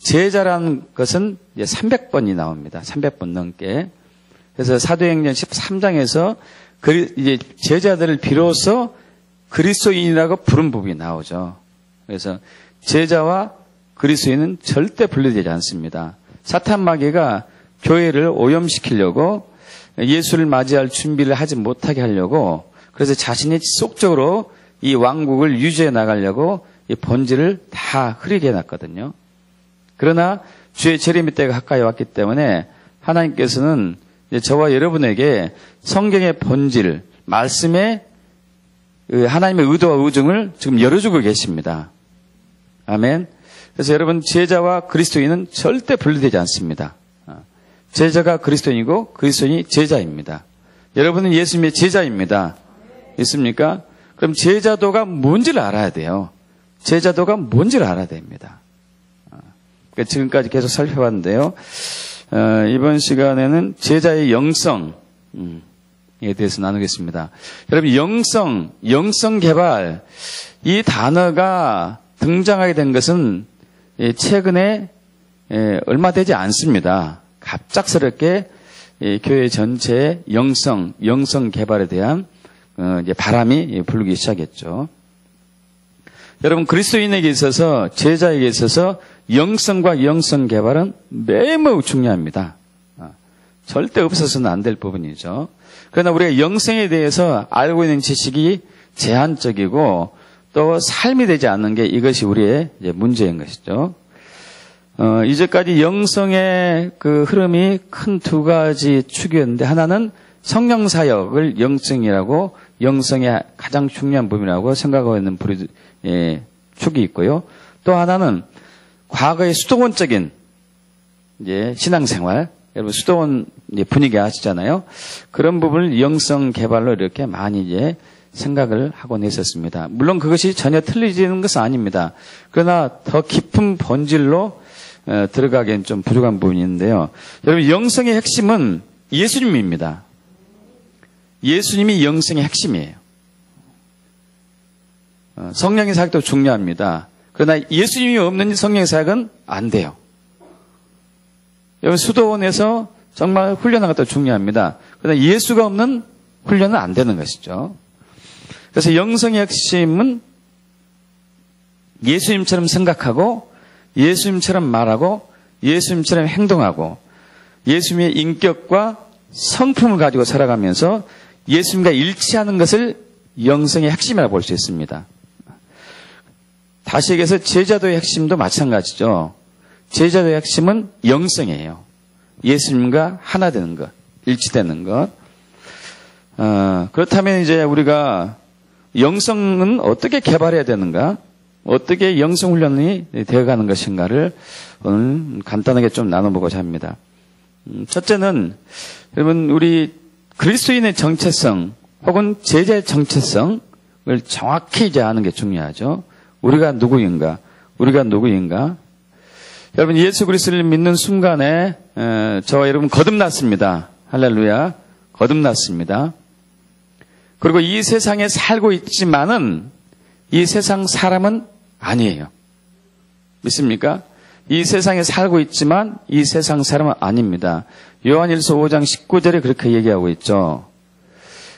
제자라는 것은 이제 300번이 나옵니다. 300번 넘게. 그래서 사도행전 13장에서 이제 제자들을 비로소 그리스도인이라고 부른 부분이 나오죠. 그래서 제자와 그리스도인은 절대 분리되지 않습니다. 사탄 마귀가 교회를 오염시키려고 예수를 맞이할 준비를 하지 못하게 하려고 그래서 자신이 지속적으로 이 왕국을 유지해 나가려고 이 본질을 다 흐리게 해놨거든요. 그러나 주의 재림의 때가 가까이 왔기 때문에 하나님께서는 저와 여러분에게 성경의 본질, 말씀의 하나님의 의도와 의중을 지금 열어주고 계십니다. 아멘. 그래서 여러분 제자와 그리스도인은 절대 분리되지 않습니다. 제자가 그리스도인이고 그리스도인이 제자입니다. 여러분은 예수님의 제자입니다. 있습니까? 그럼 제자도가 뭔지를 알아야 돼요. 제자도가 뭔지를 알아야 됩니다. 지금까지 계속 살펴봤는데요. 이번 시간에는 제자의 영성에 대해서 나누겠습니다. 여러분 영성 개발 이 단어가 등장하게 된 것은 최근에 얼마 되지 않습니다. 갑작스럽게 교회 전체의 영성 개발에 대한 이제 바람이 불기 시작했죠. 여러분 그리스도인에게 있어서 제자에게 있어서 영성과 영성 개발은 매우 중요합니다. 절대 없어서는 안 될 부분이죠. 그러나 우리가 영성에 대해서 알고 있는 지식이 제한적이고 또 삶이 되지 않는 게 이것이 우리의 이제 문제인 것이죠. 이제까지 영성의 그 흐름이 큰 두 가지 축이었는데 하나는 성령 사역을 영성이라고 영성의 가장 중요한 부분이라고 생각하고 있는 축이 있고요. 또 하나는 과거의 수도원적인 이제 신앙생활, 여러분 수도원 분위기 아시잖아요. 그런 부분을 영성 개발로 이렇게 많이 이제 생각을 하곤 했었습니다. 물론 그것이 전혀 틀리지는 것은 아닙니다. 그러나 더 깊은 본질로 들어가기엔 좀 부족한 부분이 있는데요. 여러분 영성의 핵심은 예수님입니다. 예수님이 영성의 핵심이에요. 성령의 사역도 중요합니다. 그러나 예수님이 없는 성령의 사역은 안 돼요. 여러분 수도원에서 정말 훈련한 것도 중요합니다. 그러나 예수가 없는 훈련은 안 되는 것이죠. 그래서 영성의 핵심은 예수님처럼 생각하고 예수님처럼 말하고 예수님처럼 행동하고 예수님의 인격과 성품을 가지고 살아가면서 예수님과 일치하는 것을 영성의 핵심이라고 볼 수 있습니다. 다시 얘기해서 제자도의 핵심도 마찬가지죠. 제자도의 핵심은 영성이에요. 예수님과 하나 되는 것, 일치되는 것. 그렇다면 이제 우리가 영성은 어떻게 개발해야 되는가? 어떻게 영성훈련이 되어가는 것인가를 오늘 간단하게 좀 나눠보고자 합니다. 첫째는 여러분 우리 그리스도인의 정체성 혹은 제자의 정체성을 정확히 이제 아는 게 중요하죠. 우리가 누구인가? 여러분 예수 그리스도를 믿는 순간에 저와 여러분 거듭났습니다. 할렐루야. 거듭났습니다. 그리고 이 세상에 살고 있지만은 이 세상 사람은 아니에요. 믿습니까? 이 세상에 살고 있지만 이 세상 사람은 아닙니다. 요한일서 5장 19절에 그렇게 얘기하고 있죠.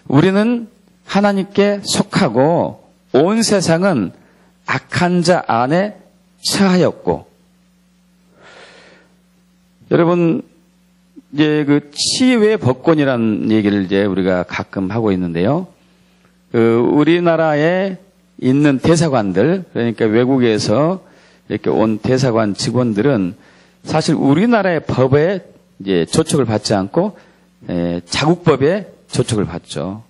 우리는 하나님께 속하고 온 세상은 악한 자 안에 처하였고, 여러분 이제 그 치외 법권이라는 얘기를 이제 우리가 가끔 하고 있는데요. 우리나라에 있는 대사관들, 그러니까 외국에서 이렇게 온 대사관 직원들은 사실 우리나라의 법에 이제 조촉을 받지 않고 자국법에 조촉을 받죠.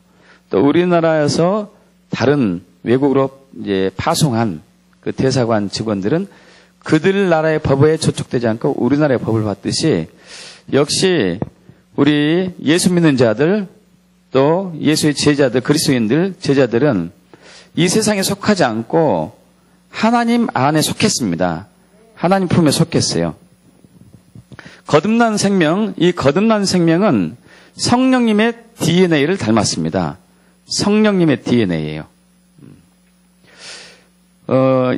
또 우리나라에서 다른 외국으로 이제 파송한 그 대사관 직원들은 그들 나라의 법에 조촉되지 않고 우리나라의 법을 받듯이 역시 우리 예수 믿는 자들 또 예수의 제자들, 그리스도인들, 제자들은 이 세상에 속하지 않고 하나님 안에 속했습니다. 하나님 품에 속했어요. 거듭난 생명, 이 거듭난 생명은 성령님의 DNA를 닮았습니다. 성령님의 DNA예요.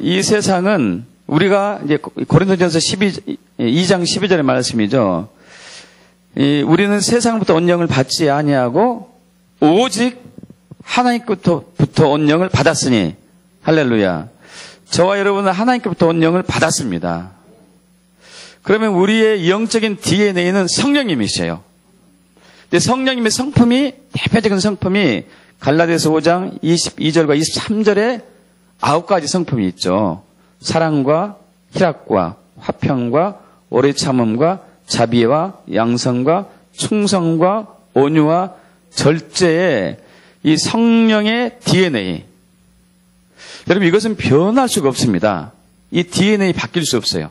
이 세상은 우리가 이제 고린도전서 2장 12절의 말씀이죠. 우리는 세상부터 온 영을 받지 아니하고 오직 하나님께부터 온 영을 받았으니 할렐루야. 저와 여러분은 하나님께부터 온 영을 받았습니다. 그러면 우리의 영적인 DNA는 성령님이셔요. 근데 성령님의 성품이, 대표적인 성품이 갈라디아서 5장 22절과 23절에 9가지 성품이 있죠. 사랑과 희락과 화평과 오래 참음과 자비와 양성과 충성과 온유와 절제의 이 성령의 DNA. 여러분, 이것은 변할 수가 없습니다. 이 DNA 바뀔 수 없어요.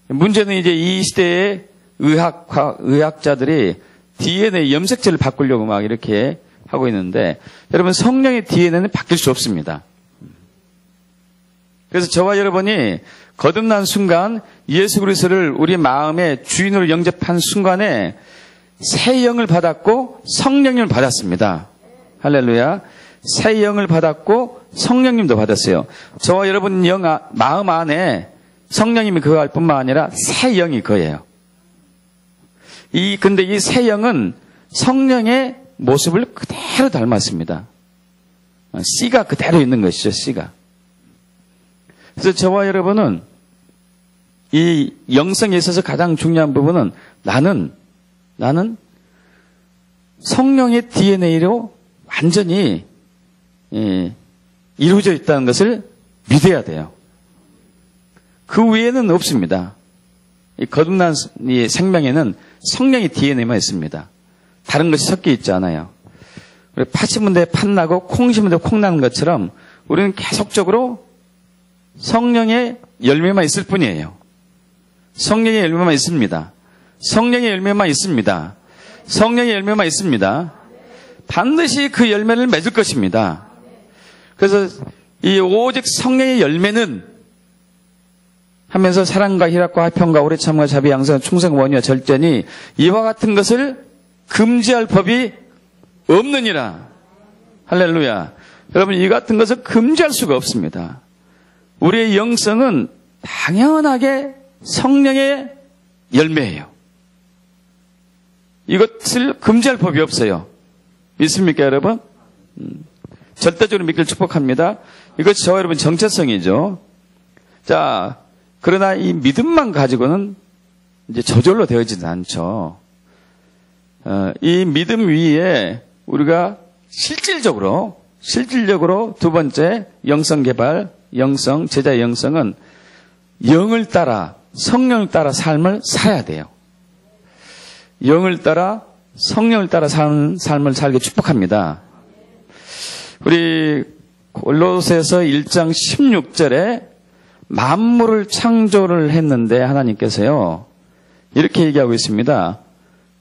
문제는 이제 이 시대의 의학자들이 DNA 염색체를 바꾸려고 막 이렇게 하고 있는데, 여러분, 성령의 DNA는 바뀔 수 없습니다. 그래서 저와 여러분이 거듭난 순간 예수 그리스도를 우리 마음의 주인으로 영접한 순간에 새 영을 받았고 성령님을 받았습니다. 할렐루야. 새 영을 받았고 성령님도 받았어요. 저와 여러분 마음 안에 성령님이 거할 뿐만 아니라 새 영이 거예요. 근데 이 새 영은 성령의 모습을 그대로 닮았습니다. 씨가 그대로 있는 것이죠, 씨가. 그래서 저와 여러분은 이 영성에 있어서 가장 중요한 부분은 나는 성령의 DNA로 완전히 이루어져 있다는 것을 믿어야 돼요. 그 외에는 없습니다. 이 거듭난 이 생명에는 성령의 DNA만 있습니다. 다른 것이 섞여 있지 않아요. 팥 심은 데 팥 나고 콩 심은 데 콩 나는 것처럼 우리는 계속적으로 성령의 열매만 있을 뿐이에요. 성령의 열매만 있습니다. 성령의 열매만 있습니다. 성령의 열매만 있습니다. 반드시 그 열매를 맺을 것입니다. 그래서 이 오직 성령의 열매는 하면서 사랑과 희락과 화평과 오래 참과 자비 양성 충성 원유와 절제니 이와 같은 것을 금지할 법이 없느니라. 할렐루야. 여러분, 이 같은 것을 금지할 수가 없습니다. 우리의 영성은 당연하게 성령의 열매예요. 이것을 금지할 법이 없어요. 믿습니까, 여러분? 절대적으로 믿기를 축복합니다. 이것이 저와 여러분 정체성이죠. 자, 그러나 이 믿음만 가지고는 이제 저절로 되어지지 않죠. 이 믿음 위에 우리가 실질적으로 두 번째 영성 개발, 제자의 영성은 영을 따라, 성령을 따라 삶을 살아야 돼요. 영을 따라, 성령을 따라 사는 삶을 살게 축복합니다. 우리 골로새서 1장 16절에 만물을 창조를 했는데 하나님께서요, 이렇게 얘기하고 있습니다.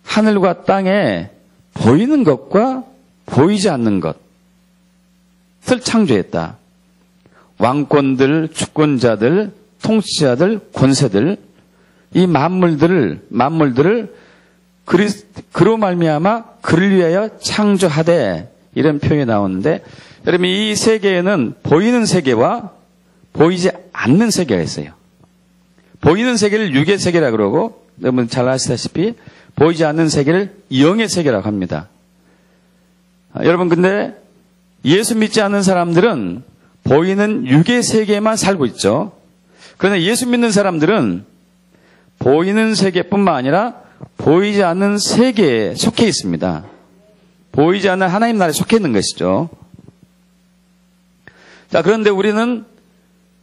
하늘과 땅에 보이는 것과 보이지 않는 것을 창조했다. 왕권들, 주권자들, 통치자들, 권세들, 이 만물들을 그로 말미암아 그를 위하여 창조하되, 이런 표현이 나오는데, 여러분, 이 세계에는 보이는 세계와 보이지 않는 세계가 있어요. 보이는 세계를 육의 세계라고 그러고, 여러분 잘 아시다시피 보이지 않는 세계를 영의 세계라고 합니다. 여러분, 근데 예수 믿지 않는 사람들은 보이는 육의 세계에만 살고 있죠. 그러나 예수 믿는 사람들은 보이는 세계뿐만 아니라 보이지 않는 세계에 속해 있습니다. 보이지 않는 하나님 나라에 속해 있는 것이죠. 자, 그런데 우리는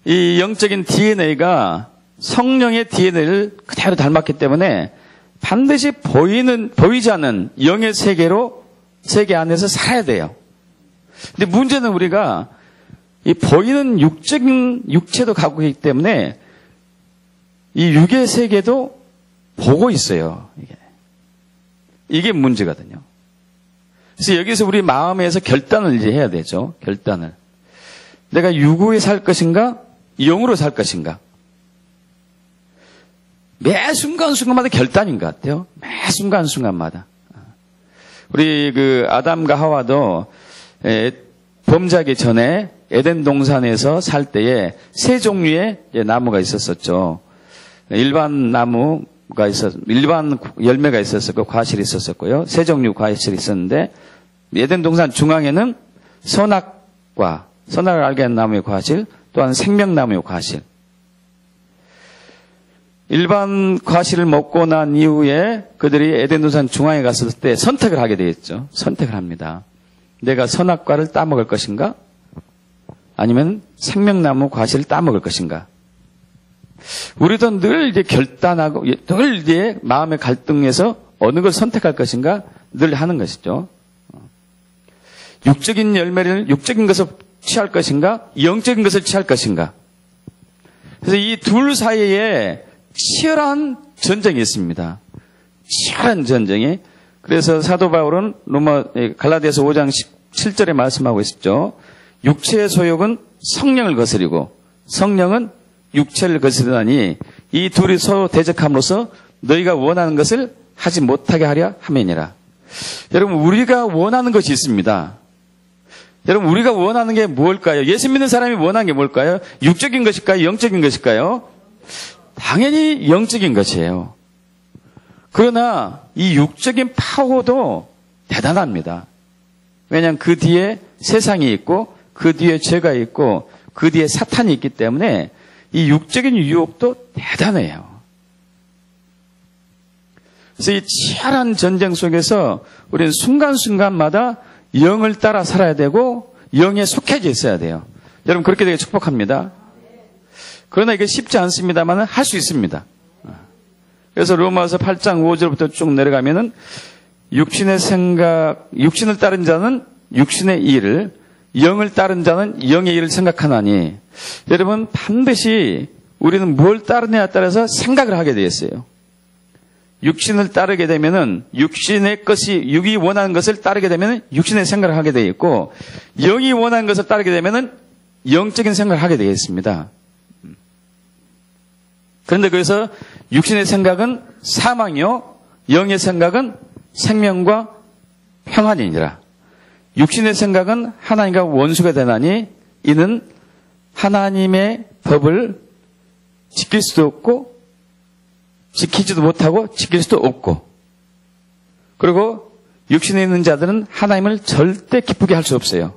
이 영적인 DNA가 성령의 DNA를 그대로 닮았기 때문에 반드시 보이지 않는 영의 세계 안에서 살아야 돼요. 근데 문제는 우리가 이 보이는 육적인 육체도 갖고 있기 때문에 이 육의 세계도 보고 있어요. 이게 문제거든요. 그래서 여기서 우리 마음에서 결단을 이제 해야 되죠. 결단을. 내가 육으로 살 것인가? 영으로 살 것인가? 매 순간순간마다 결단인 것 같아요. 매 순간순간마다. 우리 아담과 하와도 범죄하기 전에 에덴 동산에서 살 때에 세 종류의 나무가 있었었죠. 일반 나무가 일반 열매가 있었었고 과실이 있었었고요. 세 종류 과실이 있었는데 에덴 동산 중앙에는 선악과 선악을 알게 하는 나무의 과실, 또한 생명나무의 과실. 일반 과실을 먹고 난 이후에 그들이 에덴 동산 중앙에 갔을 때 선택을 하게 되겠죠. 선택을 합니다. 내가 선악과를 따먹을 것인가? 아니면 생명나무 과실을 따먹을 것인가? 우리도 늘 이제 결단하고, 늘 이제 마음의 갈등에서 어느 걸 선택할 것인가 늘 하는 것이죠. 육적인 열매를, 육적인 것을 취할 것인가? 영적인 것을 취할 것인가? 그래서 이 둘 사이에 치열한 전쟁이 있습니다. 치열한 전쟁이. 그래서 사도 바울은 갈라디아서 5장 17절에 말씀하고 있었죠. 육체의 소욕은 성령을 거스리고 성령은 육체를 거스르다니 이 둘이 서로 대적함으로써 너희가 원하는 것을 하지 못하게 하려 함이니라. 여러분, 우리가 원하는 것이 있습니다. 여러분, 우리가 원하는 게 뭘까요? 예수 믿는 사람이 원하는 게 뭘까요? 육적인 것일까요? 영적인 것일까요? 당연히 영적인 것이에요. 그러나 이 육적인 파워도 대단합니다. 왜냐하면 그 뒤에 세상이 있고 그 뒤에 죄가 있고 그 뒤에 사탄이 있기 때문에 이 육적인 유혹도 대단해요. 그래서 이 치열한 전쟁 속에서 우리는 순간순간마다 영을 따라 살아야 되고 영에 속해져 있어야 돼요. 여러분, 그렇게 되게 축복합니다. 그러나 이게 쉽지 않습니다만 할 수 있습니다. 그래서 로마서 8장 5절부터 쭉 내려가면은 육신의 생각, 육신을 따른 자는 육신의 일을, 영을 따른 자는 영의 일을 생각하나니, 여러분, 반드시 우리는 뭘 따르냐에 따라서 생각을 하게 되어 있어요. 육신을 따르게 되면은 육신의 것이, 육이 원하는 것을 따르게 되면은 육신의 생각을 하게 되어 있고, 영이 원하는 것을 따르게 되면은 영적인 생각을 하게 되어 있습니다. 그런데 그래서 육신의 생각은 사망이요, 영의 생각은 생명과 평안이니라. 육신의 생각은 하나님과 원수가 되나니 이는 하나님의 법을 지킬 수도 없고 지키지도 못하고 지킬 수도 없고, 그리고 육신에 있는 자들은 하나님을 절대 기쁘게 할 수 없어요.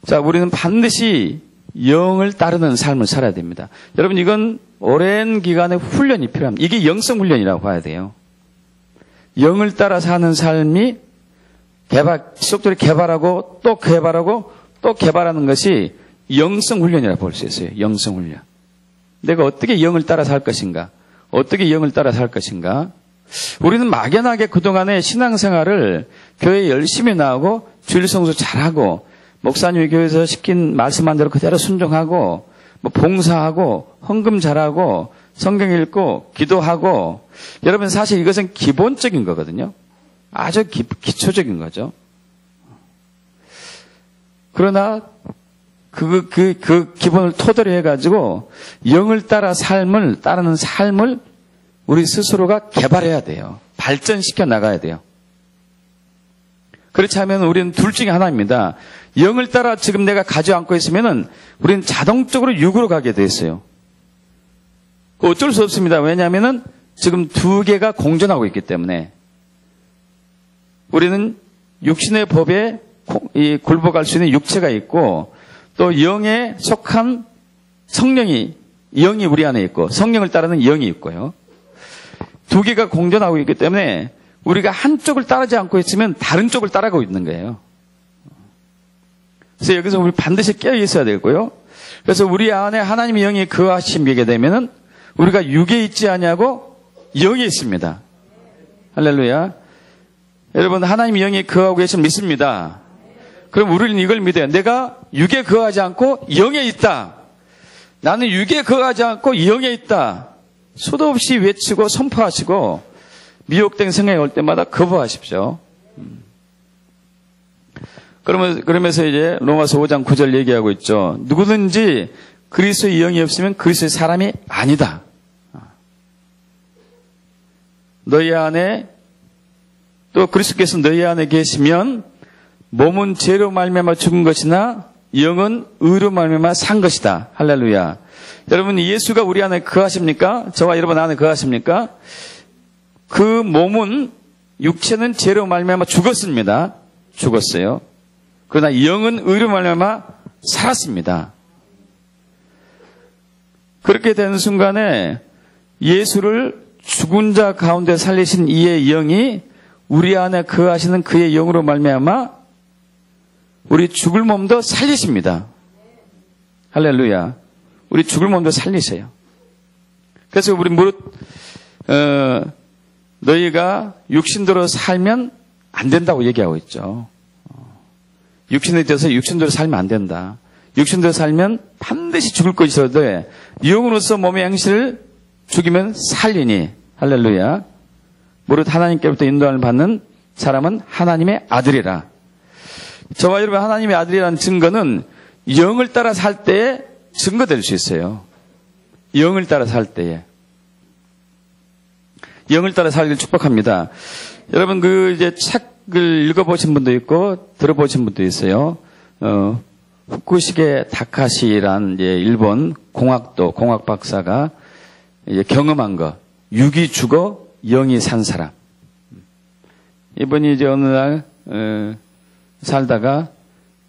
자, 우리는 반드시 영을 따르는 삶을 살아야 됩니다. 여러분, 이건 오랜 기간의 훈련이 필요합니다. 이게 영성 훈련이라고 봐야 돼요. 영을 따라 사는 삶이 속도를 개발하고 또 개발하고 또 개발하는 것이 영성 훈련이라고 볼 수 있어요. 영성 훈련. 내가 어떻게 영을 따라 살 것인가? 어떻게 영을 따라 살 것인가? 우리는 막연하게 그동안의 신앙생활을 교회에 열심히 나오고 주일 성수 잘하고 목사님이 교회에서 시킨 말씀한 대로 그대로 순종하고 봉사하고 헌금 잘하고 성경 읽고 기도하고, 여러분, 사실 이것은 기본적인 거거든요. 아주 기초적인 거죠. 그러나 그 기본을 토대로 해가지고 영을 따르는 삶을 우리 스스로가 개발해야 돼요. 발전시켜 나가야 돼요. 그렇지 않으면 우리는 둘 중에 하나입니다. 영을 따라 지금 내가 가져앉고 있으면은 우리는 자동적으로 육으로 가게 돼 있어요. 어쩔 수 없습니다. 왜냐하면은 지금 두 개가 공존하고 있기 때문에 우리는 육신의 법에 굴복할 수 있는 육체가 있고, 또 영에 속한 영이 우리 안에 있고 성령을 따르는 영이 있고요. 두 개가 공존하고 있기 때문에 우리가 한쪽을 따르지 않고 있으면 다른 쪽을 따라가고 있는 거예요. 그래서 여기서 우리 반드시 깨어 있어야 되고요. 그래서 우리 안에 하나님의 영이 거하시게 되면은 우리가 육에 있지 아니하고 영에 있습니다. 할렐루야. 여러분, 하나님의 영이 거하고 계시면 믿습니다. 그럼 우리는 이걸 믿어요. 내가 육에 거하지 않고 영에 있다. 나는 육에 거하지 않고 영에 있다. 수도 없이 외치고 선포하시고 미혹된 생각이 올 때마다 거부하십시오. 그러면서 이제 로마서 5장 9절 얘기하고 있죠. 누구든지 그리스도의 영이 없으면 그리스도의 사람이 아니다. 너희 안에, 또 그리스도께서 너희 안에 계시면 몸은 죄로 말미암아 죽은 것이나 영은 의로 말미암아 산 것이다. 할렐루야. 여러분, 예수가 우리 안에 거하십니까? 저와 여러분 안에 거하십니까? 그 몸은, 육체는 죄로 말미암아 죽었습니다. 죽었어요. 그러나 영은 의로 말미암아 살았습니다. 그렇게 되는 순간에 예수를 죽은 자 가운데 살리신 이의 영이 우리 안에 거하시는 그의 영으로 말미암아 우리 죽을 몸도 살리십니다. 할렐루야. 우리 죽을 몸도 살리세요. 그래서 우리 무릇 너희가 육신대로 살면 안 된다고 얘기하고 있죠. 육신에 대해서 육신대로 살면 안 된다. 육신대로 살면 반드시 죽을 것이라도 영으로서 몸의 행실을 죽이면 살리니. 할렐루야. 무릇 하나님께로부터 인도함을 받는 사람은 하나님의 아들이라. 저와 여러분 하나님의 아들이라는 증거는 영을 따라 살 때에 증거될 수 있어요. 영을 따라 살 때에. 영을 따라 살기를 축복합니다. 여러분 이제 책을 읽어보신 분도 있고 들어보신 분도 있어요. 후쿠시게 다카시라는 이제 일본 공학 박사가 이제 경험한 거. 육이 죽어 영이 산 사람. 이분이 이제 어느 날 살다가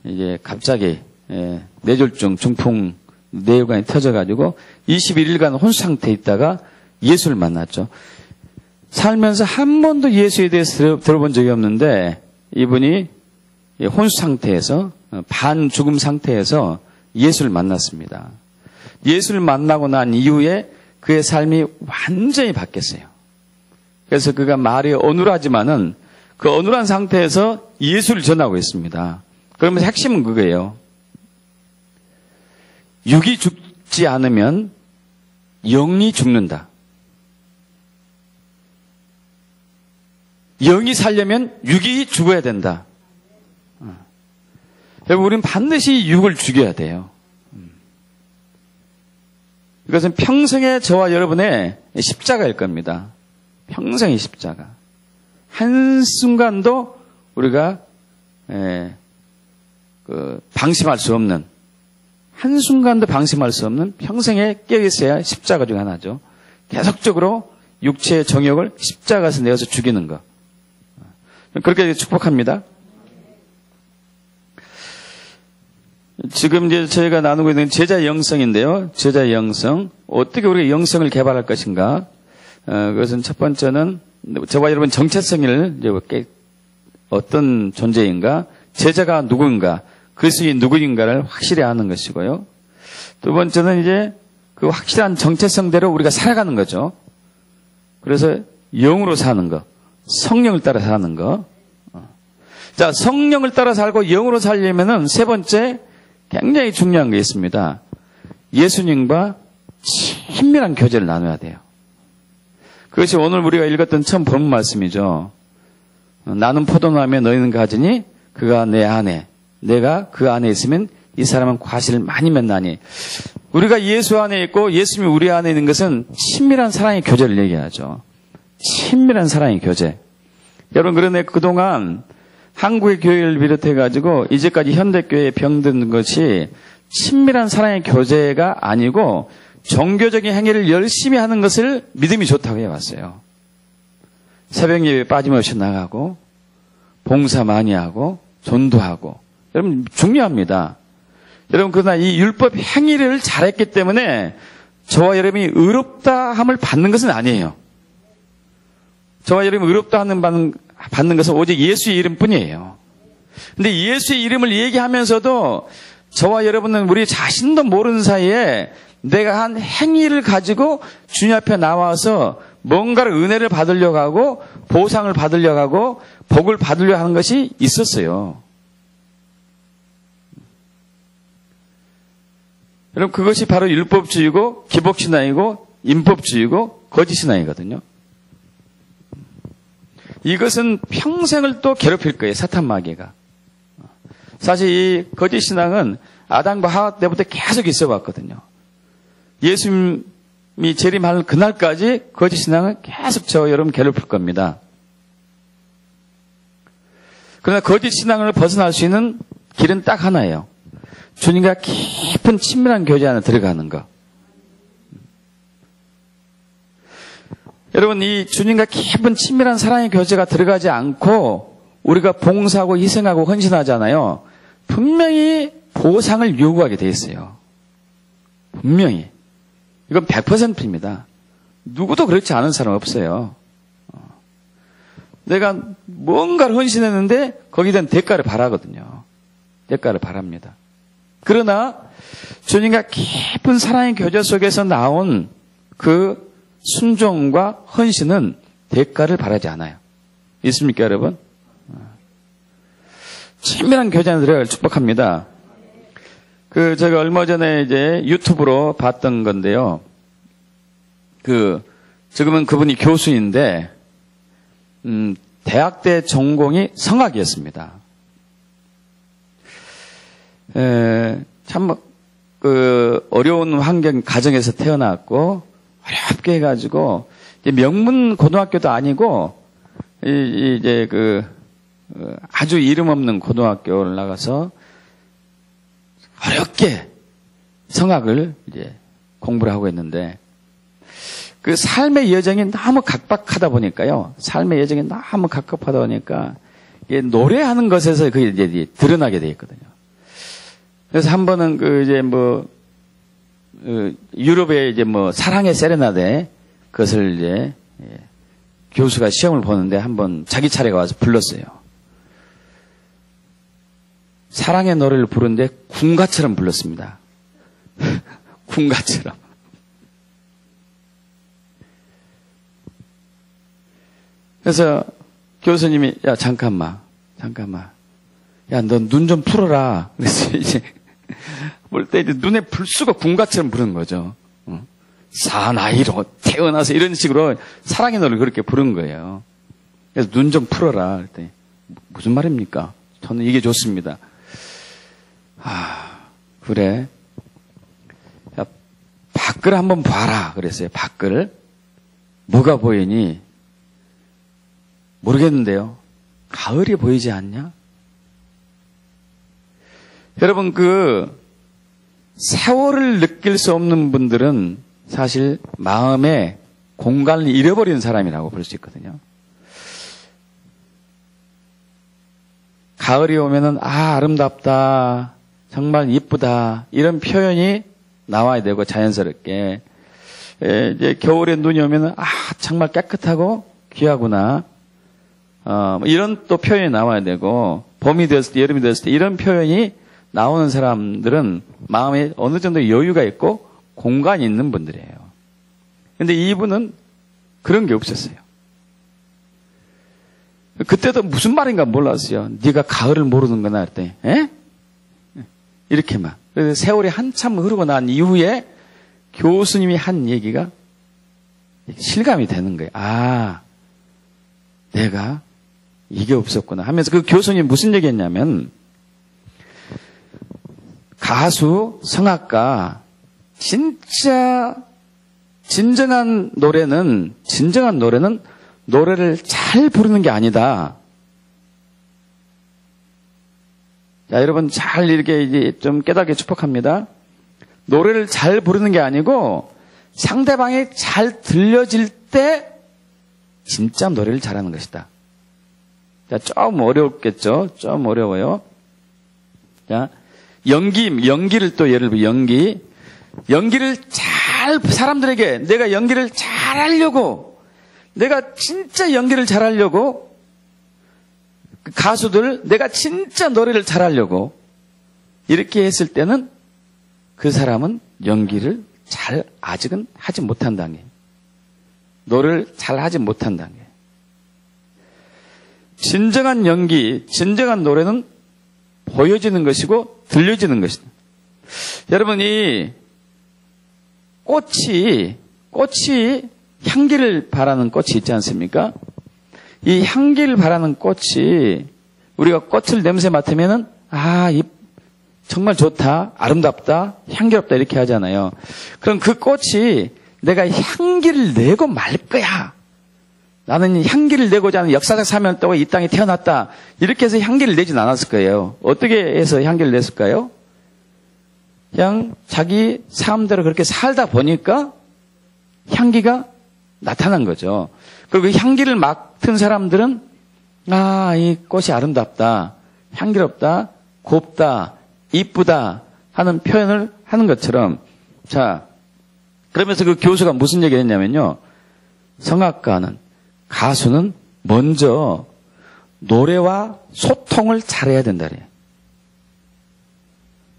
이제 갑자기 뇌졸중 중풍 뇌혈관이 터져가지고 21일간 혼수 상태에 있다가 예수를 만났죠. 살면서 한 번도 예수에 대해서 들어본 적이 없는데 이분이 혼수 상태에서 반 죽음 상태에서 예수를 만났습니다. 예수를 만나고 난 이후에 그의 삶이 완전히 바뀌었어요. 그래서 그가 말이 어눌하지만은 그 어눌한 상태에서 예수를 전하고 있습니다. 그러면서 핵심은 그거예요. 육이 죽지 않으면 영이 죽는다. 영이 살려면 육이 죽어야 된다. 여러분, 우리는 반드시 육을 죽여야 돼요. 이것은 평생의 저와 여러분의 십자가일 겁니다. 평생의 십자가. 한순간도 우리가 방심할 수 없는, 한순간도 방심할 수 없는 평생에 껴있어야 십자가 중 하나죠. 계속적으로 육체의 정욕을 십자가에서 내어서 죽이는 것. 그렇게 축복합니다. 지금 이제 저희가 나누고 있는 제자의 영성인데요. 제자의 영성. 어떻게 우리가 영성을 개발할 것인가? 그것은 첫 번째는 저와 여러분 정체성을 이제 어떤 존재인가? 제자가 누구인가? 그리스도인이 누구인가를 확실히 아는 것이고요. 두 번째는 이제 그 확실한 정체성대로 우리가 살아가는 거죠. 그래서 영으로 사는 것. 성령을 따라 사는 거. 자, 성령을 따라 살고 영으로 살려면은 세 번째 굉장히 중요한 게 있습니다. 예수님과 친밀한 교제를 나눠야 돼요. 그것이 오늘 우리가 읽었던 처음 본 말씀이죠. 나는 포도나무에 너희는 가지니 그가 내 안에, 내가 그 안에 있으면 이 사람은 과실을 많이 맺나니. 우리가 예수 안에 있고 예수님이 우리 안에 있는 것은 친밀한 사랑의 교제를 얘기하죠. 친밀한 사랑의 교제. 여러분, 그런데 그동안 한국의 교회를 비롯해가지고 이제까지 현대교회에 병든 것이 친밀한 사랑의 교제가 아니고 종교적인 행위를 열심히 하는 것을 믿음이 좋다고 해왔어요. 새벽 예배 빠짐없이 나가고 봉사 많이 하고 전도하고. 여러분, 중요합니다. 여러분, 그러나 이 율법 행위를 잘했기 때문에 저와 여러분이 의롭다함을 받는 것은 아니에요. 저와 여러분이 의롭다함을 받는 것은 오직 예수의 이름뿐이에요. 근데 예수의 이름을 얘기하면서도 저와 여러분은 우리 자신도 모르는 사이에 내가 한 행위를 가지고 주님 앞에 나와서 뭔가를 은혜를 받으려고 하고 보상을 받으려고 하고 복을 받으려고 하는 것이 있었어요. 여러분, 그것이 바로 율법주의고 기복신앙이고 인법주의고 거짓신앙이거든요. 이것은 평생을 또 괴롭힐 거예요. 사탄 마귀가. 사실 이 거짓신앙은 아담과 하와 때부터 계속 있어 왔거든요. 예수님이 재림하는 그날까지 거짓신앙은 계속 저 여러분 괴롭힐 겁니다. 그러나 거짓신앙을 벗어날 수 있는 길은 딱 하나예요. 주님과 깊은 친밀한 교제 안에 들어가는 것. 여러분, 이 주님과 깊은 친밀한 사랑의 교제가 들어가지 않고 우리가 봉사하고 희생하고 헌신하잖아요. 분명히 보상을 요구하게 돼 있어요. 분명히. 이건 100%입니다. 누구도 그렇지 않은 사람 없어요. 내가 뭔가를 헌신했는데 거기에 대한 대가를 바라거든요. 대가를 바랍니다. 그러나 주님과 깊은 사랑의 교제 속에서 나온 그 순종과 헌신은 대가를 바라지 않아요. 있습니까, 여러분? 친밀한 교제 안에 들어가길 축복합니다. 제가 얼마 전에 이제 유튜브로 봤던 건데요. 지금은 그분이 교수인데, 대학때 전공이 성악이었습니다. 참, 어려운 환경, 가정에서 태어났고, 어렵게 해가지고, 명문 고등학교도 아니고, 아주 이름 없는 고등학교를 나가서, 어렵게 성악을 이제 공부를 하고 있는데, 그 삶의 여정이 너무 각박하다 보니까요. 삶의 여정이 너무 각박하다 보니까, 노래하는 것에서 그게 이제 드러나게 돼 있거든요. 그래서 한 번은 유럽의 사랑의 세레나데, 그것을 이제, 교수가 시험을 보는데 한번 자기 차례가 와서 불렀어요. 사랑의 노래를 부르는데 군가처럼 불렀습니다. 군가처럼. 그래서 교수님이, 야, 잠깐만. 야, 너 눈 좀 풀어라. 그래서 이제, 볼 때 이제 눈에 불수가 군가처럼 부르는 거죠. 사나이로 태어나서 이런 식으로 사랑의 노래를 그렇게 부른 거예요. 그래서 눈 좀 풀어라. 그랬더니, 무슨 말입니까? 저는 이게 좋습니다. 그래. 야, 밖을 한번 봐라. 그랬어요. 밖을. 뭐가 보이니? 모르겠는데요. 가을이 보이지 않냐? 여러분, 세월을 느낄 수 없는 분들은 사실 마음에 공간을 잃어버리는 사람이라고 볼 수 있거든요. 가을이 오면은, 아름답다. 정말 이쁘다. 이런 표현이 나와야 되고, 자연스럽게. 이제 겨울에 눈이 오면은, 정말 깨끗하고 귀하구나. 이런 또 표현이 나와야 되고, 봄이 되었을 때, 여름이 되었을 때, 이런 표현이 나오는 사람들은 마음에 어느 정도 여유가 있고, 공간이 있는 분들이에요. 근데 이분은 그런 게 없었어요. 그때도 무슨 말인가 몰랐어요. 네가 가을을 모르는구나 했더니, 이렇게만. 그래서 세월이 한참 흐르고 난 이후에 교수님이 한 얘기가 실감이 되는 거예요. 내가 이게 없었구나 하면서 그 교수님이 무슨 얘기했냐면, 가수, 성악가, 진정한 노래는 노래를 잘 부르는 게 아니다. 자, 여러분 잘 이렇게 이제 좀 깨닫게 축복합니다. 노래를 잘 부르는 게 아니고 상대방이 잘 들려질 때 진짜 노래를 잘하는 것이다. 자, 좀 어렵겠죠? 좀 어려워요. 자, 연기를 또 예를 들어 연기를 사람들에게 내가 연기를 잘하려고, 내가 진짜 연기를 잘하려고, 가수들 내가 진짜 노래를 잘하려고 이렇게 했을 때는 그 사람은 연기를 아직은 하지 못한다는 게, 노래를 잘 하지 못한다는 게. 진정한 연기, 진정한 노래는 보여지는 것이고 들려지는 것이다. 여러분, 이 꽃이 향기를 바라는 꽃이 있지 않습니까? 이 향기를 바라는 꽃이, 우리가 꽃을 냄새 맡으면은, 정말 좋다, 아름답다, 향기롭다 이렇게 하잖아요. 그럼 그 꽃이 내가 향기를 내고 말 거야. 나는 향기를 내고자 하는 역사적 사명을 따고 이 땅에 태어났다. 이렇게 해서 향기를 내진 않았을 거예요. 어떻게 해서 향기를 냈을까요? 그냥 자기 삶대로 그렇게 살다 보니까 향기가 나타난 거죠. 그리고 그 향기를 맡은 사람들은 이 꽃이 아름답다, 향기롭다, 곱다, 이쁘다 하는 표현을 하는 것처럼, 자, 그러면서 그 교수가 무슨 얘기를 했냐면요. 성악가는, 가수는 먼저 노래와 소통을 잘해야 된다 그래요.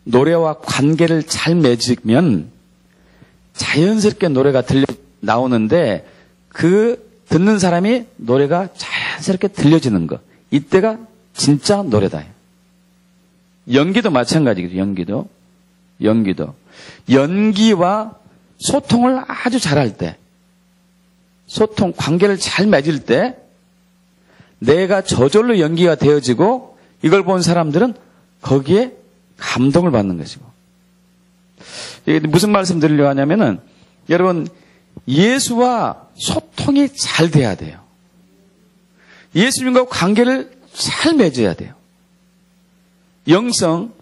노래와 관계를 잘 맺으면 자연스럽게 노래가 나오는데 그 듣는 사람이 노래가 자연스럽게 들려지는 거. 이때가 진짜 노래다. 연기도 마찬가지거든요. 연기도. 연기와 소통을 아주 잘할 때, 소통, 관계를 잘 맺을 때 내가 저절로 연기가 되어지고 이걸 본 사람들은 거기에 감동을 받는 것이고. 이게 무슨 말씀 드리려고 하냐면은 여러분 예수와 소통이 잘 돼야 돼요. 예수님과 관계를 잘 맺어야 돼요. 영성,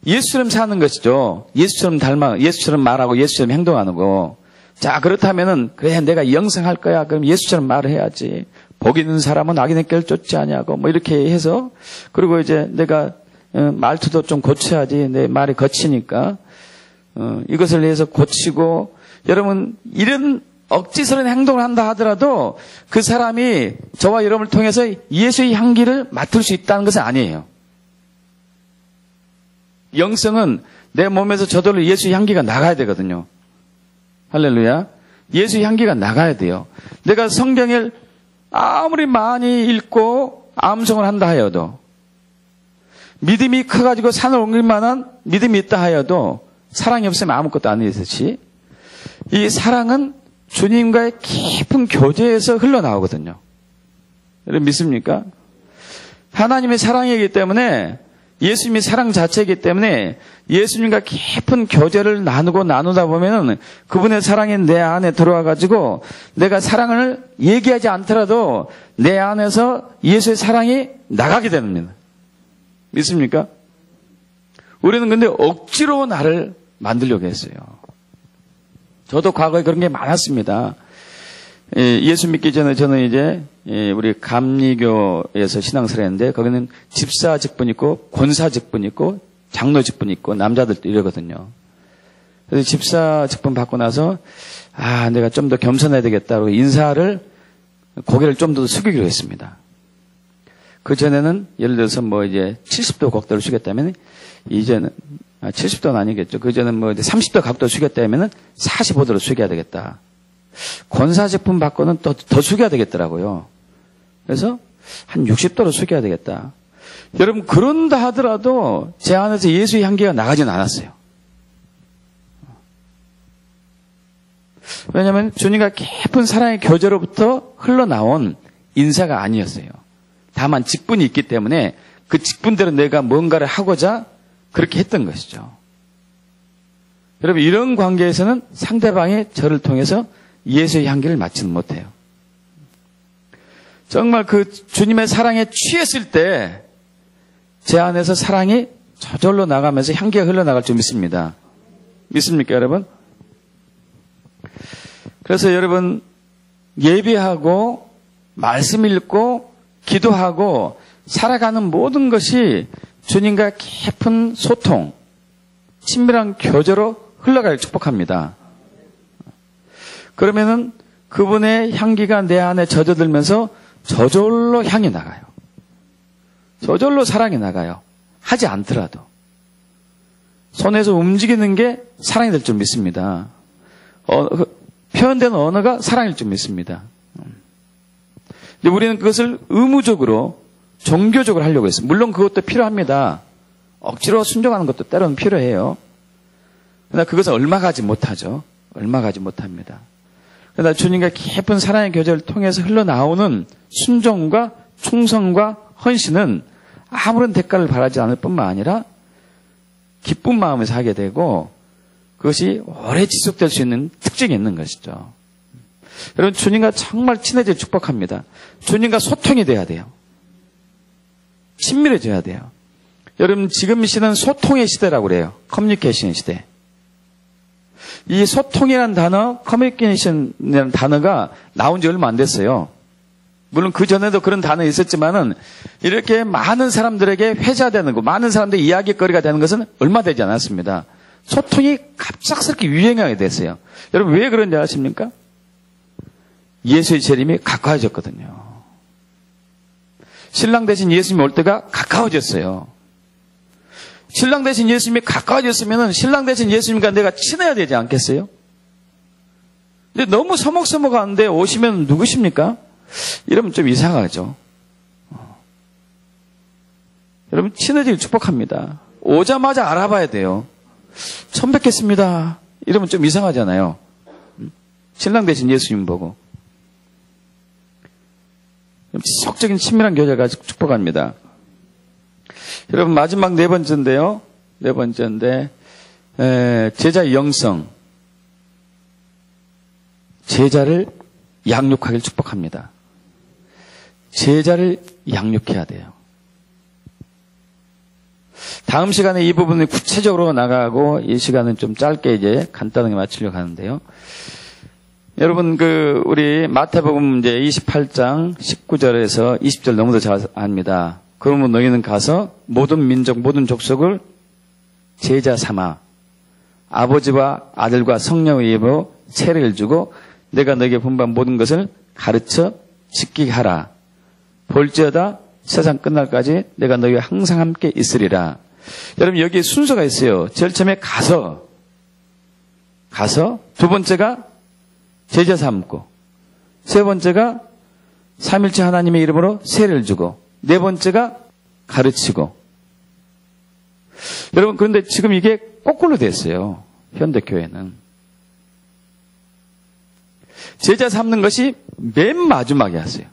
예수처럼 사는 것이죠. 예수처럼 말하고 예수처럼 행동하는 거. 자, 그렇다면은 그래 내가 영성할 거야. 그럼 예수처럼 말을 해야지. 복 있는 사람은 악인의 길 쫓지 아니하고 뭐 이렇게 해서, 그리고 이제 내가 말투도 좀 고쳐야지. 내 말이 거치니까 이것을 위해서 고치고. 여러분 이런 억지스러운 행동을 한다 하더라도 그 사람이 저와 여러분을 통해서 예수의 향기를 맡을 수 있다는 것은 아니에요. 영성은 내 몸에서 저절로 예수의 향기가 나가야 되거든요. 할렐루야. 예수의 향기가 나가야 돼요. 내가 성경을 아무리 많이 읽고 암송을 한다 하여도, 믿음이 커가지고 산을 옮길 만한 믿음이 있다 하여도 사랑이 없으면 아무것도 아니듯이 이 사랑은 주님과의 깊은 교제에서 흘러나오거든요. 여러분 믿습니까? 하나님의 사랑이기 때문에, 예수님이 사랑 자체이기 때문에 예수님과 깊은 교제를 나누다 보면은 그분의 사랑이 내 안에 들어와가지고 내가 사랑을 얘기하지 않더라도 내 안에서 예수의 사랑이 나가게 됩니다. 믿습니까? 우리는 근데 억지로 나를 만들려고 했어요. 저도 과거에 그런 게 많았습니다. 예수 믿기 전에 저는 이제 우리 감리교에서 신앙생활을 했는데 거기는 집사 직분 있고 권사 직분 있고 장로 직분 있고 남자들도 이러거든요. 그래서 집사 직분 받고 나서 내가 좀 더 겸손해야 되겠다고 인사를 고개를 좀 더 숙이기로 했습니다. 그 전에는 예를 들어서 뭐 이제 70도 각도를 숙였다면 이제는 70도는 아니겠죠. 그 전에는 뭐 이제 30도 각도를 숙였다면은 45도로 숙여야 되겠다. 권사 제품 받고는 더 숙여야 되겠더라고요. 그래서 한 60도로 숙여야 되겠다. 여러분 그런다 하더라도 제 안에서 예수의 향기가 나가진 않았어요. 왜냐하면 주님과 깊은 사랑의 교제로부터 흘러나온 인사가 아니었어요. 다만 직분이 있기 때문에 그 직분대로 내가 뭔가를 하고자 그렇게 했던 것이죠. 여러분 이런 관계에서는 상대방이 저를 통해서 예수의 향기를 맡지는 못해요. 정말 그 주님의 사랑에 취했을 때 제 안에서 사랑이 저절로 나가면서 향기가 흘러나갈 줄 믿습니다. 믿습니까 여러분? 그래서 여러분 예배하고 말씀 읽고 기도하고 살아가는 모든 것이 주님과 깊은 소통, 친밀한 교제로 흘러가길 축복합니다. 그러면은 그분의 향기가 내 안에 젖어들면서 저절로 향이 나가요. 저절로 사랑이 나가요. 하지 않더라도. 손에서 움직이는 게 사랑이 될 줄 믿습니다. 표현되는 언어가 사랑일 줄 믿습니다. 근데 우리는 그것을 의무적으로, 종교적으로 하려고 했어요. 물론 그것도 필요합니다. 억지로 순종하는 것도 때로는 필요해요. 그러나 그것은 얼마 가지 못하죠. 얼마 가지 못합니다. 그러나 주님과 깊은 사랑의 교제를 통해서 흘러나오는 순종과 충성과 헌신은 아무런 대가를 바라지 않을 뿐만 아니라 기쁜 마음에서 하게 되고 그것이 오래 지속될 수 있는 특징이 있는 것이죠. 여러분 주님과 정말 친해질 축복합니다. 주님과 소통이 돼야 돼요. 친밀해져야 돼요. 여러분 지금 이 시대는 소통의 시대라고 그래요. 커뮤니케이션 시대. 이 소통이라는 단어, 커뮤니케이션이라는 단어가 나온 지 얼마 안 됐어요. 물론 그 전에도 그런 단어 있었지만은 이렇게 많은 사람들에게 회자되는 거, 많은 사람들의 이야기거리가 되는 것은 얼마 되지 않았습니다. 소통이 갑작스럽게 유행하게 됐어요. 여러분 왜 그런지 아십니까? 예수의 재림이 가까워졌거든요. 신랑 대신 예수님이 올 때가 가까워졌어요. 신랑 대신 예수님이 가까워졌으면 신랑 대신 예수님과 내가 친해야 되지 않겠어요? 근데 너무 서먹서먹하는데 오시면 누구십니까? 이러면 좀 이상하죠. 여러분 친해지길 축복합니다. 오자마자 알아봐야 돼요. 처음 뵙겠습니다. 이러면 좀 이상하잖아요. 신랑 대신 예수님 보고. 지속적인 친밀한 교제를 가지고 축복합니다. 여러분 마지막 네 번째인데요. 네 번째인데 제자의 영성. 제자를 양육하길 축복합니다. 제자를 양육해야 돼요. 다음 시간에 이 부분을 구체적으로 나가고 이 시간은 좀 짧게 이제 간단하게 마치려고 하는데요. 여러분 우리 마태복음 이제 28장 19절에서 20절 너무도 잘 압니다. 그러면 너희는 가서 모든 민족 모든 족속을 제자 삼아 아버지와 아들과 성령의 이름으로 세례를 주고 내가 너희에게 분부한 모든 것을 가르쳐 지키게 하라. 볼지어다 세상 끝날까지 내가 너희와 항상 함께 있으리라. 여러분 여기에 순서가 있어요. 제일 처음에 가서 두 번째가 제자 삼고 세 번째가 삼일체 하나님의 이름으로 세례를 주고 네 번째가 가르치고. 여러분 그런데 지금 이게 거꾸로 됐어요. 현대교회는. 제자 삼는 것이 맨 마지막에 하세요.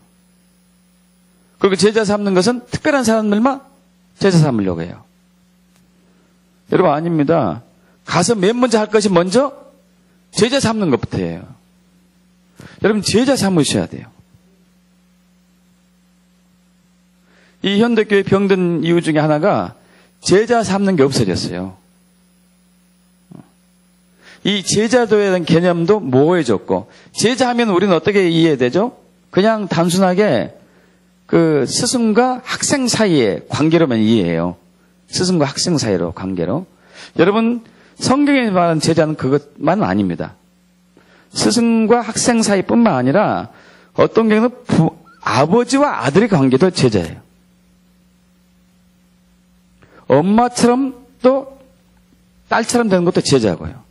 그리고 제자 삼는 것은 특별한 사람들만 제자 삼으려고 해요. 여러분 아닙니다. 가서 맨 먼저 할 것이 먼저 제자 삼는 것부터 해요. 여러분 제자 삼으셔야 돼요. 이 현대교회 병든 이유 중에 하나가 제자 삼는 게 없어졌어요. 이 제자도에 대한 개념도 모호해졌고 제자하면 우리는 어떻게 이해해야 되죠? 그냥 단순하게 스승과 학생 사이의 관계로만 이해해요. 스승과 학생 사이로 관계로. 여러분 성경에 말하는 제자는 그것만은 아닙니다. 스승과 학생 사이뿐만 아니라 어떤 경우는 아버지와 아들의 관계도 제자예요. 엄마처럼 또 딸처럼 되는 것도 제자고요.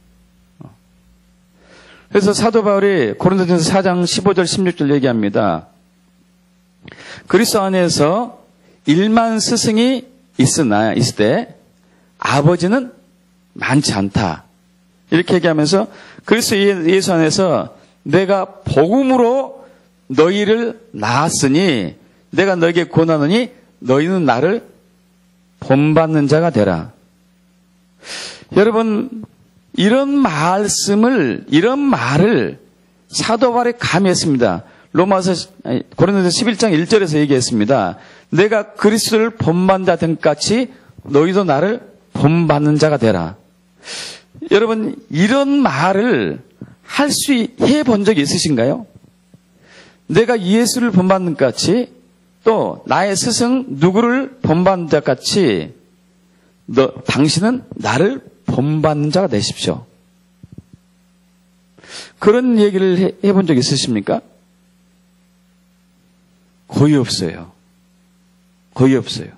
그래서 사도 바울이 고린도전서 4장 15절 16절 얘기합니다. 그리스도 안에서 1만 스승이 있을 때 아버지는 많지 않다. 이렇게 얘기하면서 그리스도 예수 안에서 내가 복음으로 너희를 낳았으니 내가 너에게 권하노니 너희는 나를 본받는 자가 되라. 여러분 이런 말을 사도 바울이 감히 했습니다. 고린도전서 11장 1절에서 얘기했습니다. 내가 그리스도를 본받는 같이 너희도 나를 본받는 자가 되라. 여러분 이런 말을 해본 적이 있으신가요? 내가 예수를 본받는 것 같이 또 나의 스승 누구를 본받는 자 같이 당신은 나를 본받는 자가 되십시오. 그런 얘기를 해본 적 있으십니까? 거의 없어요. 거의 없어요.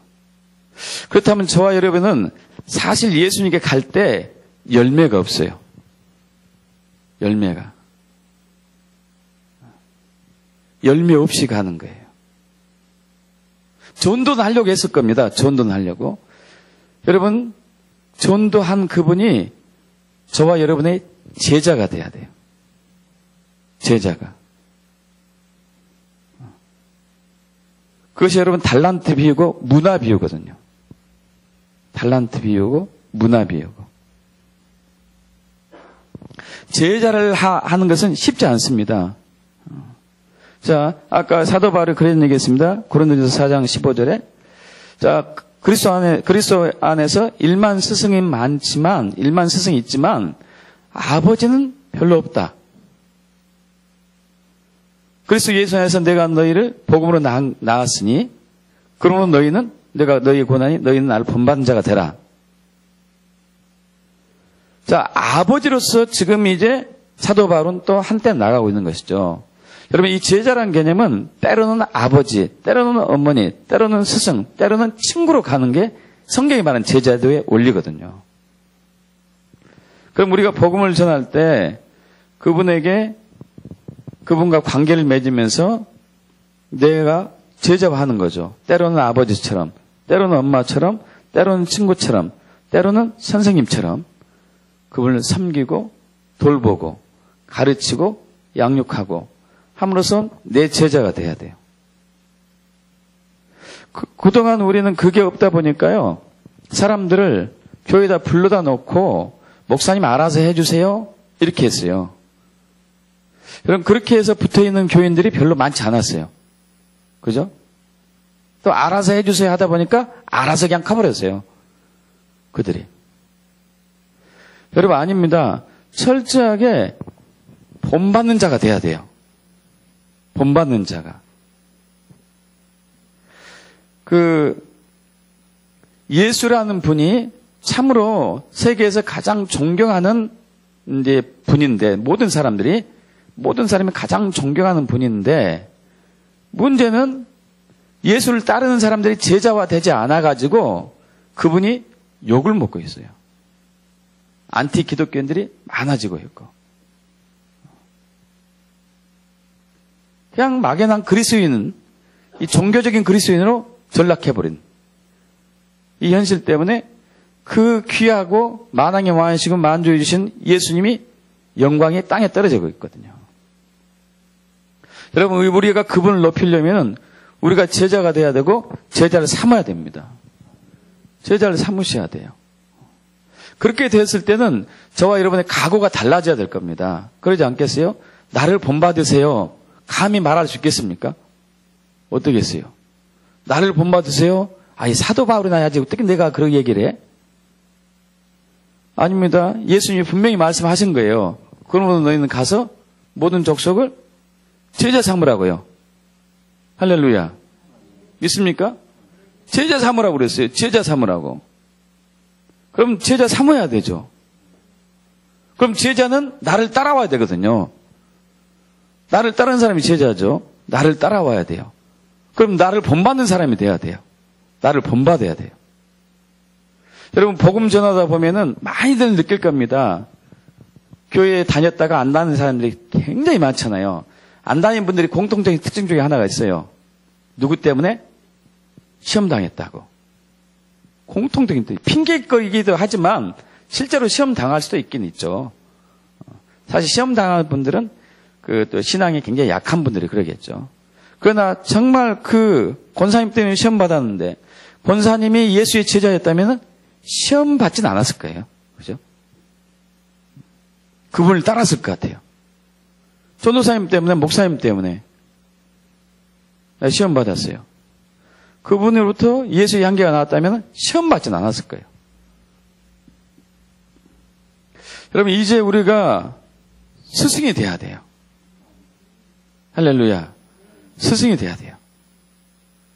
그렇다면 저와 여러분은 사실 예수님께 갈 때 열매가 없어요. 열매 없이 가는 거예요. 전도는 하려고 했을 겁니다. 전도는 하려고. 여러분 전도한 그분이 저와 여러분의 제자가 돼야 돼요. 제자가. 그것이 여러분 달란트 비유고 문화 비유거든요. 달란트 비유고 문화 비유고. 제자를 하는 것은 쉽지 않습니다. 자, 아까 사도 바울이 그런 얘기했습니다. 고린도전서 4장 15절에. 자, 그리스도 안에서 1만 스승이 있지만 아버지는 별로 없다. 그래서 예수 안에서 내가 너희를 복음으로 낳았으니 그러면 너희는 내가 너희의 고난이 너희는 나를 본받는 자가 되라. 자, 아버지로서 지금 이제 사도 바울은 또 한때 나가고 있는 것이죠. 여러분, 이 제자란 개념은 때로는 아버지, 때로는 어머니, 때로는 스승, 때로는 친구로 가는 게 성경이 말하는 제자도의 원리거든요. 그럼 우리가 복음을 전할 때 그분과 관계를 맺으면서 내가 제자화하는 거죠. 때로는 아버지처럼, 때로는 엄마처럼, 때로는 친구처럼, 때로는 선생님처럼 그분을 섬기고 돌보고 가르치고 양육하고 함으로써 내 제자가 돼야 돼요. 그동안 우리는 그게 없다 보니까요. 사람들을 교회에다 불러다 놓고 목사님 알아서 해주세요. 이렇게 했어요. 그럼 그렇게 해서 붙어있는 교인들이 별로 많지 않았어요. 그죠? 또 알아서 해주세요 하다 보니까 알아서 그냥 가버렸어요. 그들이. 여러분, 아닙니다. 철저하게 본받는 자가 돼야 돼요. 본받는 자가. 예수라는 분이 참으로 세계에서 가장 존경하는 이제 분인데, 모든 사람이 가장 존경하는 분인데, 문제는 예수를 따르는 사람들이 제자화 되지 않아가지고 그분이 욕을 먹고 있어요. 안티 기독교인들이 많아지고 있고. 그냥 막연한 그리스도인은 이 종교적인 그리스도인으로 전락해버린 이 현실 때문에 그 귀하고 만왕의 왕이시고 만주해 주신 예수님이 영광이 땅에 떨어지고 있거든요. 여러분, 우리가 그분을 높이려면 우리가 제자가 돼야 되고 제자를 삼아야 됩니다. 제자를 삼으셔야 돼요. 그렇게 됐을 때는 저와 여러분의 각오가 달라져야 될 겁니다. 그러지 않겠어요? 나를 본받으세요. 감히 말할 수 있겠습니까? 어떻겠어요? 나를 본받으세요? 아니, 사도 바울이나 해야지 어떻게 내가 그런 얘기를 해? 아닙니다. 예수님이 분명히 말씀하신 거예요. 그러면 너희는 가서 모든 족속을 제자 삼으라고요. 할렐루야. 믿습니까? 제자 삼으라고 그랬어요. 제자 삼으라고. 그럼 제자 삼아야 되죠. 그럼 제자는 나를 따라와야 되거든요. 나를 따르는 사람이 제자죠. 나를 따라와야 돼요. 그럼 나를 본받는 사람이 돼야 돼요. 나를 본받아야 돼요. 여러분, 복음 전하다 보면은 많이들 느낄 겁니다. 교회에 다녔다가 안 다니는 사람들이 굉장히 많잖아요. 안 다니는 분들이 공통적인 특징 중에 하나가 있어요. 누구 때문에? 시험 당했다고. 공통적인 핑계거리기도 하지만 실제로 시험 당할 수도 있긴 있죠. 사실 시험 당하는 분들은 또 신앙이 굉장히 약한 분들이 그러겠죠. 그러나 정말 권사님 때문에 시험 받았는데 권사님이 예수의 제자였다면 시험 받진 않았을 거예요. 그죠? 그분을 따랐을 것 같아요. 전도사님 때문에, 목사님 때문에 시험 받았어요. 그분으로부터 예수의 향기가 나왔다면 시험 받진 않았을 거예요. 여러분, 이제 우리가 스승이 돼야 돼요. 할렐루야. 스승이 돼야 돼요.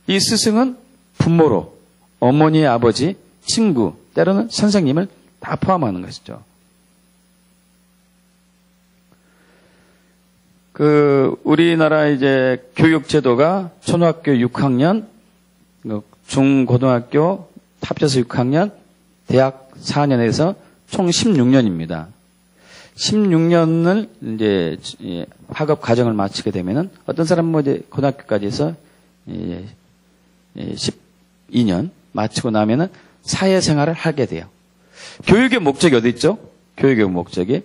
이 스승은 부모로, 어머니, 아버지, 친구, 때로는 선생님을 다 포함하는 것이죠. 우리나라 이제 교육제도가 초등학교 6학년, 중고등학교 합쳐서 6학년, 대학 4년에서 총 16년입니다. 16년을 이제 학업 과정을 마치게 되면은 어떤 사람은 이제 고등학교까지 해서 12년 마치고 나면은 사회생활을 하게 돼요. 교육의 목적이 어디 있죠? 교육의 목적이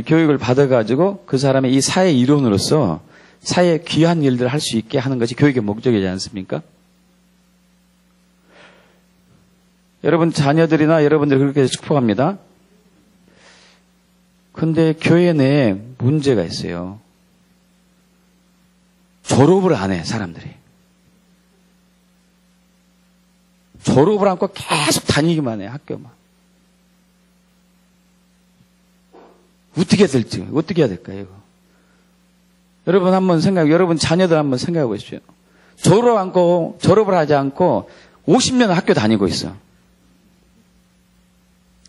교육을 받아가지고 그 사람의 이 사회 이론으로서 사회에 귀한 일들을 할 수 있게 하는 것이 교육의 목적이지 않습니까? 여러분 자녀들이나 여러분들이 그렇게 축복합니다. 근데 교회 내에 문제가 있어요. 졸업을 안 해, 사람들이. 졸업을 않고 계속 다니기만 해, 학교만. 어떻게 해야 될지, 어떻게 해야 될까요, 이거? 여러분 여러분 자녀들 한번 생각해 보십시오. 졸업을 하지 않고 50년 학교 다니고 있어.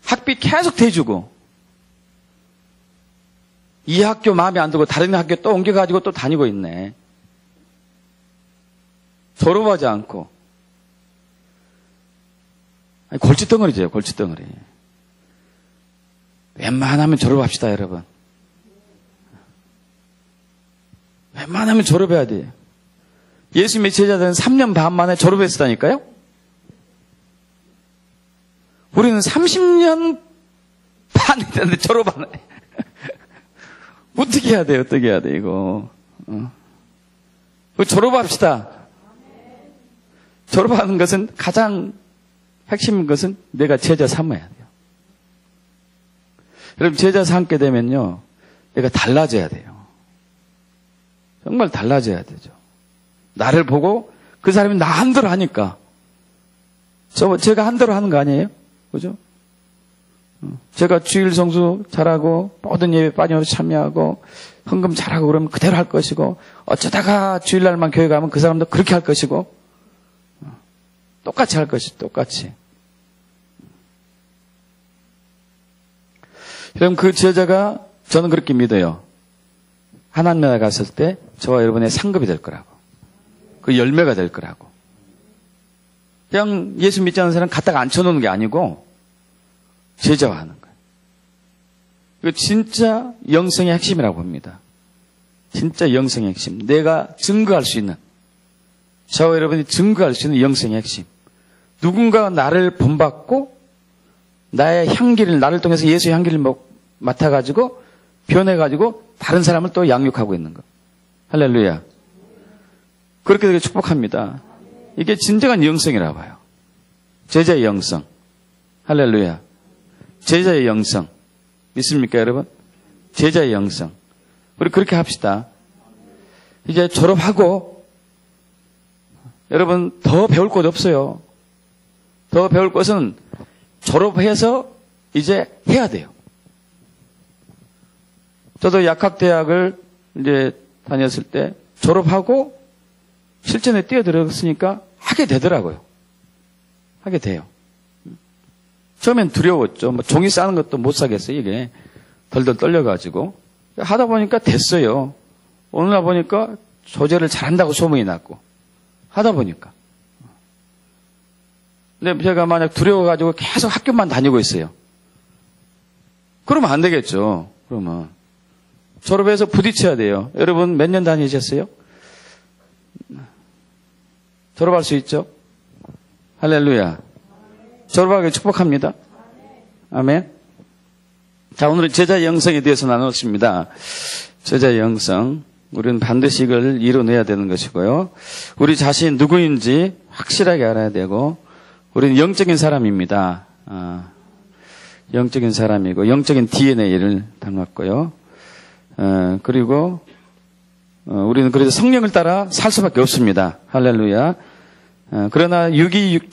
학비 계속 대주고, 이 학교 마음에 안 들고 다른 학교 또 옮겨가지고 또 다니고 있네. 졸업하지 않고. 아니, 골칫덩어리죠, 골칫덩어리. 웬만하면 졸업합시다, 여러분. 웬만하면 졸업해야 돼요. 예수님의 제자들은 3년 반 만에 졸업했다니까요? 우리는 30년 반이 됐는데 졸업 안 해. 어떻게 해야 돼요, 어떻게 해야 돼, 이거. 졸업합시다. 졸업하는 것은 가장 핵심인 것은 내가 제자 삼아야 돼요. 여러분, 제자 삼게 되면요, 내가 달라져야 돼요. 정말 달라져야 되죠. 나를 보고 그 사람이 나 한 대로 하니까. 제가 한 대로 하는 거 아니에요? 그죠? 제가 주일 성수 잘하고 모든 예배 빠짐없이 참여하고 헌금 잘하고 그러면 그대로 할 것이고, 어쩌다가 주일날만 교회 가면 그 사람도 그렇게 할 것이고, 똑같이 할 것이 똑같이. 그럼 그 제자가, 저는 그렇게 믿어요. 하나님 나라에 갔을 때 저와 여러분의 상급이 될 거라고. 그 열매가 될 거라고. 그냥 예수 믿지 않는 사람 갖다가 앉혀놓는 게 아니고 제자화하는 거예요. 이거 진짜 영성의 핵심이라고 봅니다. 진짜 영성의 핵심. 내가 증거할 수 있는, 저와 여러분이 증거할 수 있는 영성의 핵심. 누군가가 나를 본받고 나의 향기를, 나를 통해서 예수의 향기를 맡아가지고 변해가지고 다른 사람을 또 양육하고 있는 거. 할렐루야. 그렇게 되게 축복합니다. 이게 진정한 영성이라 봐요. 제자의 영성. 할렐루야. 제자의 영성. 믿습니까, 여러분? 제자의 영성. 우리 그렇게 합시다. 이제 졸업하고, 여러분, 더 배울 것 없어요. 더 배울 것은 졸업해서 이제 해야 돼요. 저도 약학대학을 이제 다녔을 때 졸업하고 실전에 뛰어들었으니까 하게 되더라고요. 하게 돼요. 처음엔 두려웠죠. 뭐 종이 싸는 것도 못 사겠어요, 이게. 덜덜 떨려가지고. 하다 보니까 됐어요. 어느 날 보니까 조제를 잘한다고 소문이 났고. 하다 보니까. 근데 제가 만약 두려워가지고 계속 학교만 다니고 있어요. 그러면 안 되겠죠. 그러면. 졸업해서 부딪혀야 돼요. 여러분 몇 년 다니셨어요? 졸업할 수 있죠? 할렐루야. 졸업하길 축복합니다. 아멘. 자, 오늘은 제자의 영성에 대해서 나눴습니다. 제자의 영성. 우리는 반드시 이걸 이뤄내야 되는 것이고요. 우리 자신 누구인지 확실하게 알아야 되고, 우리는 영적인 사람입니다. 영적인 사람이고, 영적인 DNA를 닮았고요. 그리고 우리는 그래서 성령을 따라 살 수밖에 없습니다. 할렐루야. 그러나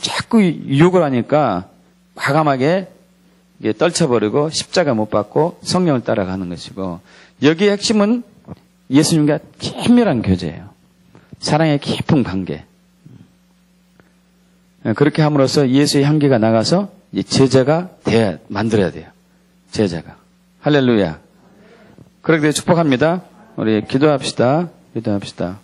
자꾸 유혹을 하니까 과감하게 떨쳐버리고 십자가 못 받고 성령을 따라가는 것이고, 여기의 핵심은 예수님과 긴밀한 교제예요. 사랑의 깊은 관계. 그렇게 함으로써 예수의 향기가 나가서 제자가 만들어야 돼요. 제자가. 할렐루야. 그렇게 축복합니다. 우리 기도합시다. 기도합시다.